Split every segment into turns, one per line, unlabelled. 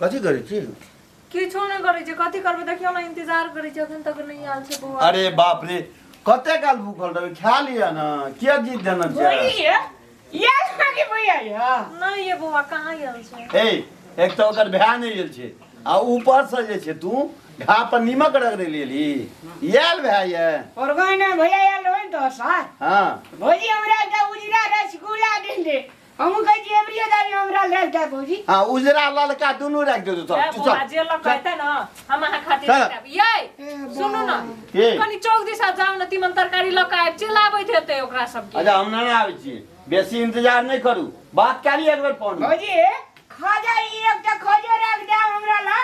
कथी करै छी
किछो नहीं करै छै कथी करबै देखियो ना इंतजार करै छै अखन तक नहीं आयल छै बौआ
अरे बाप रे कते काल भूखल रहबै खा लिया ना क्या जीत देना
भैया ये आगे भैया या
नहीं ये बौआ कहाँ आयल छै
ए एक तो ओकर भै नहीं गेल छै आ ऊपर से जे छै तू घा पर नीमक रगड़ लेली याल भै ये
और गने भैया या लोन तो सर
हां
भौजी हमरा का उजरा रसगुल्ला दे दे हम कह जी एवरी दानी हमरा ले दे भौजी
हां उजरा ललका दुनु राख दे तो
बौआ जे लोग कहते ना हम अहाँ खातिर लेब ये सुनु ना कनी चौक दिशा जाऊ ना तीमन तरकारी ल के आब चिल्लाबैत हेतै ओकरा सब के
अच्छा हम ना आबै छी बेसी इंतजार नहीं करू बात करी एक बेर फोन
भौजी खाजा एक त खोजे रख दे हमरा ला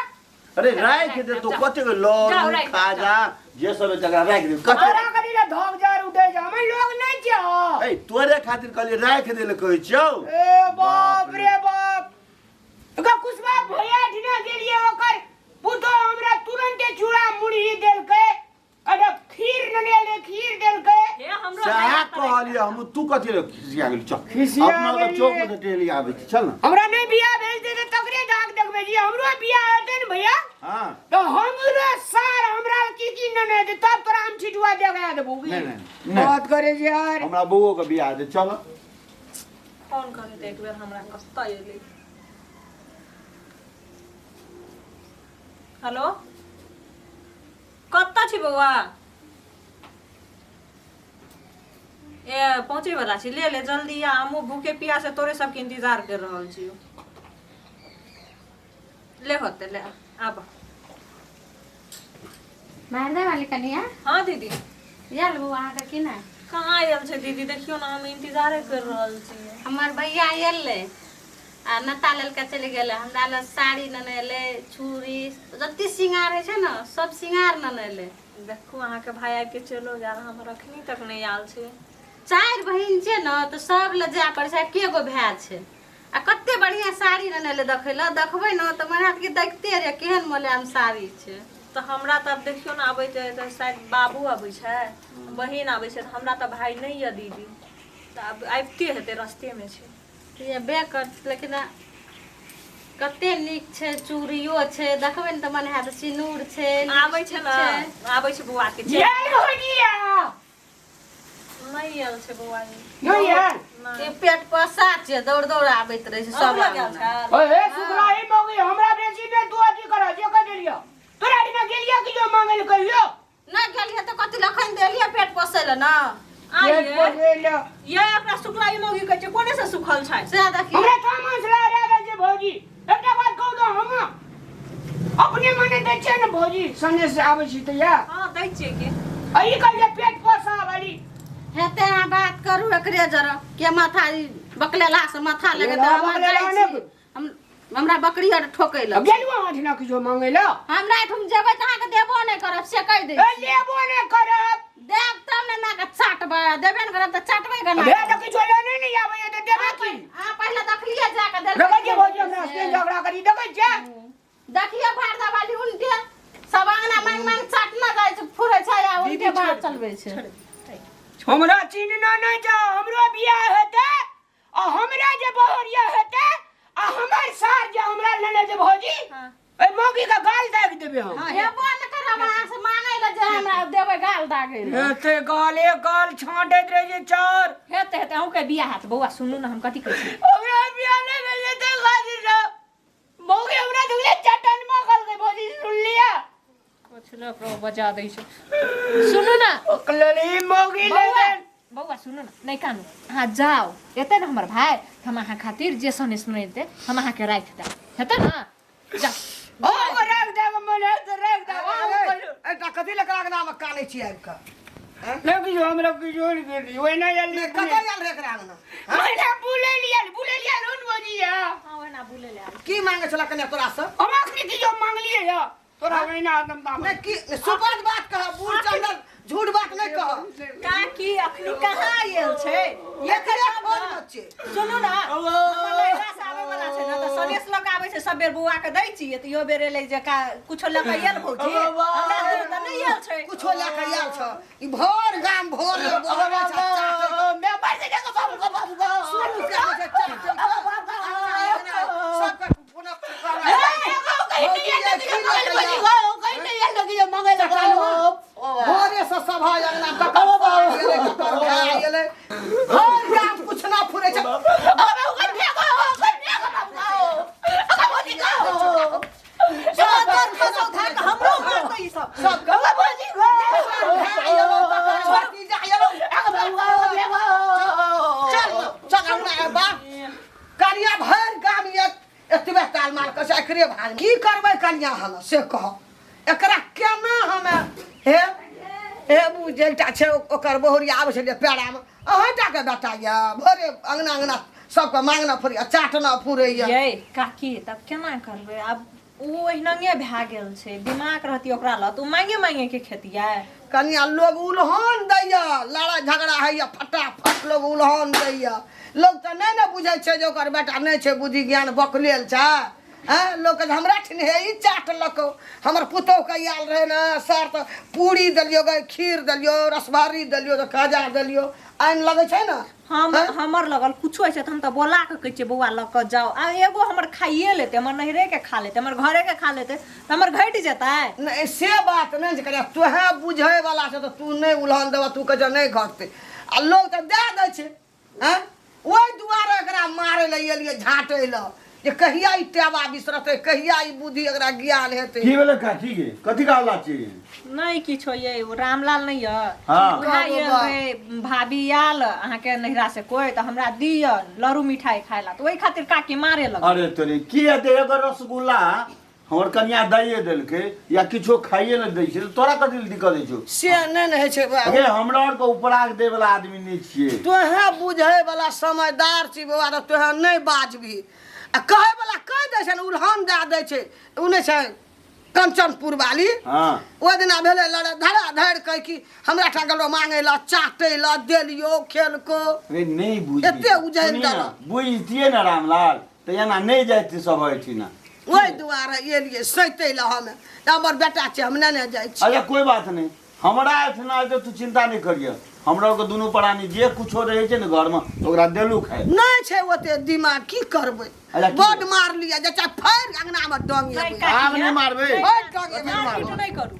अरे राख दे तो कते लोग खाजा जे सब जगह राख दे कते
हमरा कनी ला धोक जार उठे जा हम लोग नहीं छ
ए तोरे खातिर कहली राख दे ले कहै छौ
ए बाप रे बाप का कुसबा भैया ठिना गेलिए ओकर पुतो हमरा तुरंते चूड़ा मुड़ी देल के अरे खीर देल के
हे हमरो
साहा कहलिए हम तू कथि रे खिसिया गेल चल अपना के चौक में टेली आबै छी चल ना
हमरा नहीं बियाह भेज दे त तकरे दाग देखबे जी हमरो बियाह हेतै न भैया
हां
तो हमरो सार हमरा की न दे तब तोरा हम छिटवा देगा देबो
नहीं
बात करे जी यार
हमरा बउओ के बियाह दे चल
फोन करे त एक बेर हमरा कस्ता एले हेलो कत्ता छी बौआ ए पहुंचे वाला छी ले जल्दी आ हमहू भूखे प्यासे तोरे सबके इंतजार कर रहल छी ले होते ले आब
मारदा वाली कनिया
हां दीदी
यार वो वहां का की ना
कहाँ आयल छै दीदी देखियो ना हम इंतजारे कर रहल छी
हमर भैया आयल ले आ नता लेल के चले गेले हमरा ले साड़ी न ले छुरी जत्ती सिंगार है छै ना सब सिंगार न ले
देखो अहाँ के भाई आबि के चलो जा रहा हम अखनी तक नहीं आयल छै
चार बहिन छै ना तो सब ले जा पर छै के गो भाई छै आ कत्ते बढ़िया साड़ी न ले देखैला देखबै ना त मन हाथ के देखते रे केहन मोलायम साड़ी छै
तो हमरा तब देखियो ना आबै छै त शायद बाबू आबै छै बहिन आबै छै हमरा त भाई नहीं है दीदी त अब आबिते हेतै रास्ते में छै
ये बेकर लेकिन कत्ते नीक छै चूड़ियो छै देखबै न त मन हाथ सिनूर छै
आबै छै ना आबै छै बुआ के
ये होनिया
नहीं आयल छै बुआ
यो यार
के पेट पर साथ छै दौड़ दौड़ आबैत रहे छै सब
लग आयल छै
ओए सुखराई मौगी हमरा बेसी ने तू अथी कर जे कह देलियो तोरा दिना गेलिया कि जो मांगल कहियो
ना गेलिए त कथि लखन देलिए पेट पोसै ल ना
पेट पोसेल
ये अपना सुखलाई मोगी कहै छै कोने से सुखल छै
से देखी
हमरा तामस ला रे जे भौजी एकटा बात कहू तो हम अपने मने दै छै ने भौजी सने से आबै छी त या
हां दै छियै के
अई कह जे पेट पोसा वाली
हेते आ बात करू एकरे जरा के माथा बकलेला से माथा लगे त हम हमरा बकरी और ठोकै ल
गेलवा हथिना कि जो मांगे ल
हमरा ठुम जेबै त अहाँ के देबो नै करब से कह दै
ए लेबो ने करब
देब तब ने ना के चाटबै देबे न करब त चाटबै केना
भे त कि छोले नै आबै त देबे की
आ पहले देखलिए जाके
देखै जे भौजी हमरा से झगड़ा करी देखै छै
देखिए भारदा वाली उनके सब अंगना मांग मांग चाटना जाय छै फुरै छै आ उनके बात चलबै छै
हमरा चिन्हना नै जा हमरो बियाह हेतै आ हमरा जे बहरिया हेतै आ हमर सार जे हमरा लेने जे भौजी
हां
ए मौगी का गाल दाग देबे हम
हां हेबो न करब अहाँ से मांगै ल जे हमरा देबै गाल दागै ल
हेते गाले गाल छांटैत रहे जे चार
हेतै हेतै अहूँ के बियाह हाथ बौआ सुनू ना हम कथि कहै छी
हमरा बियाह नै भेले त गाजी रे मौगी हमरा दुले चटन मगल के भौजी सुन लिया
कुछ ना प्रो बजा दै छै सुनू ना
ओकलली मौगी ले
बौआ सुनू ना नहीं कानू अहाँ जाओ एते ना हमर भाई हम अहाँ खातिर जे सने सुनैते हम अहाँ के राख दे हेतै ना जा
ओ राख दे मने त राख दे
एकटा कथि लकड़ा के नाम कानै छी आबि के
लगी जो हमरा की जोड़ गेली ओइ ना जल्दी
कतऽ आयल रे एकरा अंगना
मैंने बुले लिया लोन बोजिया
हां ओना बुले ले
की मांगे छला कन्या तोरा से
हम अखनी की जो मांगलिए या तोरा वैना आदम दाम
नहीं की सुपद बात कह बूढ़ चंदन झूठ बात नहीं कह
काकी अखनी कहाँ आयल छै
ये करे फोन बच्चे
सुनू ना हमर लड़का से आबै वाला छै ना त सनेस लग आबै छै सब बेर बुआ के दै छी त यो बेर ले जे का कुछो ल के आयल भौजी हमरा दूर त नहीं आयल छै
कुछो ले के आयल छ ई भोर गाम भोर बोलबा छ
मैं मर से देखो बाबू
सुन के सब के पुनः जाल माल के से एकरे भाग की करबै कन्या हम से कह एकरा केना हमे हे हे बुझलटा छै ओकर बहुरिया आबै छै पेड़ा में अहाँटा के बेटा या भोरे अंगना अंगना सबके मांगना फुरैया चाटना फुरैया
ये काकी तब केना करबै अब ओ एहनंगे भए गेल छै दिमाग रहती ओकरा ल तू मांगे मांगे के खेतिया
कन्या लोग उल्हन दैया लड़ाई झगड़ा हैया फटाफट लोग उल्हन दैया लोग तो नहीं ना बुझे छै जे ओकर बेटा नहीं छै बुद्धि ज्ञान बकलेल छै हैं लोग के हमरा ठिन हे ई चाट लको हमर पुतौ के आयल रहे ना सर तो पूरी दलियो गए खीर दलियो रसभरी दलियो तो खाजा दलियो आइन लगे छै ना
हमर लगल कुछो छै त हम त बोला के कहै छियै बौआ ल क जाओ आ एगो हमर खाइए लेते हमर नहिरे के खा लेते हमर घरे के खा लेते त हमर घट जेतै
नहीं से बात नहीं करे तोहे बुझे वाला छै तो तू नहीं उल्हन देबा तू के जे नहीं घटते आ लोग तो दे दे छै हैं ओइ दुआरे एकरा मारे ले एलिए झाटे ल जे कहिया ई टेवा बिसरते कहिया ई बुद्धि एकरा ज्ञान हेते
की भेलै काकी गे कथी कहला छी
नहीं किछो ये रामलाल नहीं है
हाँ।
भाभी आल अहाँ के नहिरा से कोई तो हमरा दिय लरू मिठाई खायला तो ओई खातिर काकी मारे लग
अरे तोरे की हेतै एकर रसगुल्ला हमर कन्या दैए देलकै या किछो खाइए ले दै छै तोरा कथी दिक्कत है छौ
से नहीं नहीं छै
अगे हमरा और के उपराग दे वाला आदमी नहीं छियै
तोहे बुझे वाला समझदार छी बाबा तो तोहे नहीं बाजबी आ कहे वाला कह दे छै उल्हन दे दे छै उ नहीं छै कंचनपुर वाली
हां
ओ दिना भेले लड़ा धड़ा धड़ कह कि हमरा ठा गलो मांगे ला चाटे ला देलियो खेल को
रे नहीं बुझ
एते उजैन दला
बुझतिए ना रामलाल त एना नहीं जाइत सब हैठिना
ओइ दुआरे एलिए सैते ला हमें हमर बेटा छै हम नहीं जाय छी
अरे कोई बात नहीं हमरा एठना तो तू चिंता नहीं करिए हमरा के दुनू प्राणी जे कुछो रहे छै ने घर में ओकरा देलू खाए
नहीं छै ओते दिमाग की करबै बड मार लिया जे चाहे फैर अंगना में डंगे
आब नहीं मारबे
फैर डंगे मारबो
नहीं करू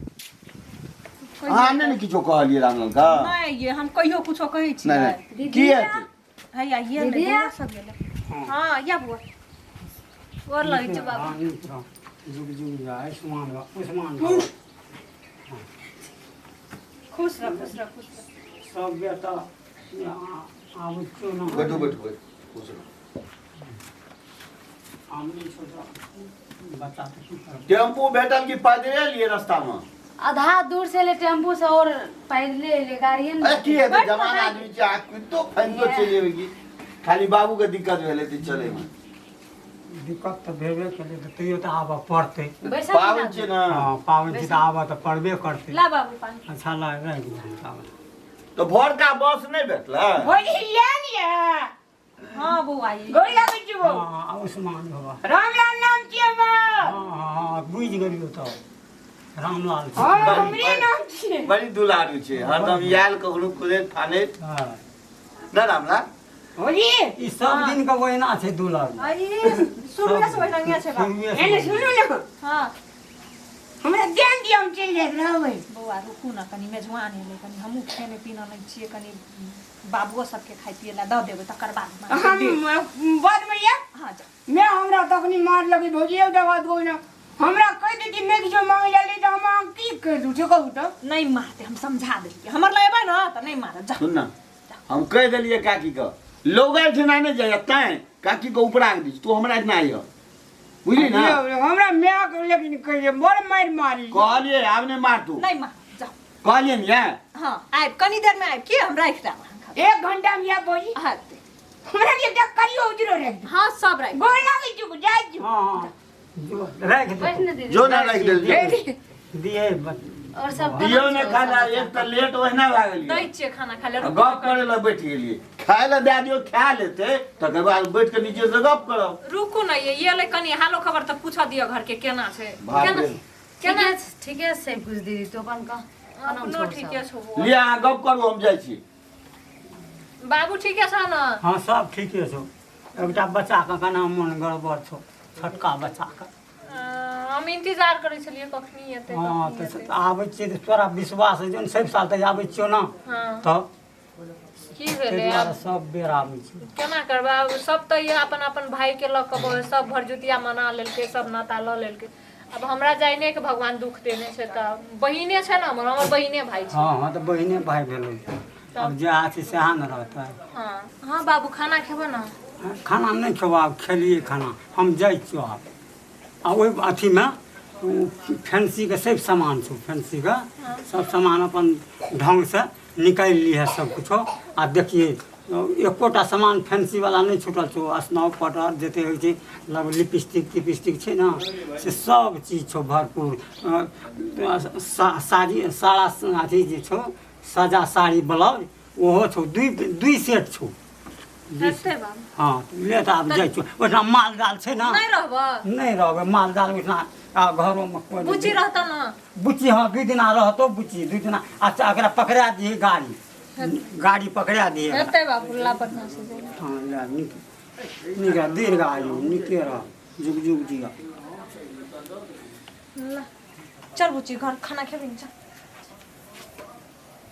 हां नहीं किछो कहलिए रामलाल का
नहीं ये हम कहियो कुछो कहै छी
नहीं की हेतै
हैया ये ले सब गेले हां या बुआ और लगे छ बाबू
जुग जुग जाए उस्मान
खुश रह
सब बेटा आबै छौ ना
बैठो खुश रहो
आमनी छोटा बच्चा तो की कर
टेम्पू भेटल की पैदले लिए रास्ता में
आधा दूर से ले टेम्पू से और पैदले ले गाड़ी है
अरे की हेतै जवान आदमी छै आ तो फैंदो चले की खाली बाबू के दिक्कत भेलै त चले में
दिक्कत तो भेबे करे तो तैयो तो आबऽ पड़तै
पावन छै ना
हां पावन छी तो आबऽ तो पड़बे करतै
ला बाबू पानी
अच्छा लागे रे
तो भोर का बस नहीं भेटला
होई लिया
हां बुआ ये
गोरी लागै छी हां उस्मान बाबा रामलाल नाम छियै बा हां बुझ गेलियो तो रामलाल हां हमरे नाम छियै
बड़ी दुलारू छै हरदम याल कखनो खुदे थाने
हां
ना रामलाल
होली ई सब दिन का वहिना छै दुलारू
आई सुनिया से बैठंगिया छै बा
एने सुनु न
हां
हमरा ध्यान दियौ हम चल जाय रहबै
बौआ रुकू ना कनी मेजबान है कनी हमहू खाने पीना नहीं छिए कनी बाबुओ सबके खाइ पिए ला द देबै तकर बाद
हम बाद में या
हां जा
मैं हमरा तखनी मार लगी भोजियो दवा दो ना हमरा कह देती मैं जो मांग ले तो हम की कर दू छै कहू तो
नहीं मारते हम समझा देलिए हमर लेबै ना त नहीं मार जा
सुन ना हम कह देलिए काकी का लोग ठना नहीं जाय तै काकी को उपराग दी तू हमरा इतना आइयो बुझली ना
हमरा मैं लेकिन कह दे बड़ मार मारी
कहलिए आब नहीं मार तू
नहीं मार जा
कहलिए ने
हां आइब कनी देर में आइब के हम राख दा
1 घंटा में या बोली
हां
हमरा के देख करियो उजरो रे
हां सब राख
गोर लागे छु जाय छु हां जो रख
बैठने दे
जो ना रख दे
दिए
और सब
दियो ने खाना एक त लेट ओहिना लागल
दै छिए खाना खा ले
गप करे ला बैठ गेलिए खाए ला दे दियो खा लेते तकर बाद बैठ के नीचे से गप करब
रुकू ना ये ले कनी हालो खबर त पूछा दियो घर के केना छै
केना ठीके से कुछ दीदी तो अपन का
अपनो ठीके छौ
लिया गप करू हम जाय छी
बाबू ठीके छ ना
हां सब ठीके छौ एकटा बच्चा का कना मन गड़बड़ छौ छोटका बच्चा का
हम इंतजार करै छलिए कखनी एतै
हां तो आबै छी तोरा विश्वास है जन सब साल तक आबै छियो ना
हां
तो
की भेलै
सब बेर आबै छी
केना करबा सब त ये अपन अपन भाई के लक सब भरजुतिया मना लेलके सब नाता ल लेलके अब हमरा जाइने के भगवान दुख देने छै त बहिने छै ना हमर बहिने भाई छै
हां हां तो बहिने भाई भेलै अब जे आछि से न रहता है
हां हां बाबू खाना खेबो ना
खाना नहीं खेबा खेलिए खाना हम जाय छियो आप
आ ओहि अथीमे फैंसीके सब सामान छौ फैंसीके सब सामान अपन ढङ्गसँ निकालि लिहे सब किछो आ देखिए एकोटा सामान फैंसीवला नहि छूटल छौ स्नॉप पटर जते होइ छै लग लिपस्टिक तिपस्टिक छै ने से सब चीज छौ भरपूर साड़ी सारा अथी जे छौ सजा साड़ी ब्लाउज ओहो छौ दुई सेट छौ
हेतै बाबू
हाँ ले तऽ आब जाइ छौ ओहिठाम माल जाल छै ने
नहीं रहबा
नहीं रहबै माल जाल ओहिठाम आ घरोमे कोइ
बुच्ची रहता ना
बुच्ची हाँ 2 दिना रहतो बुच्ची 2 दिना अच्छा एकरा पकड़ा दिए गाड़ी पकड़ा दिए
हेतै बाबू ला बढ़िया से जाइए।
हाँ यार नीक दीर्घ आयु नीके रह जुग जुग जिया
ला चल बुच्ची घर खाना खेबी चल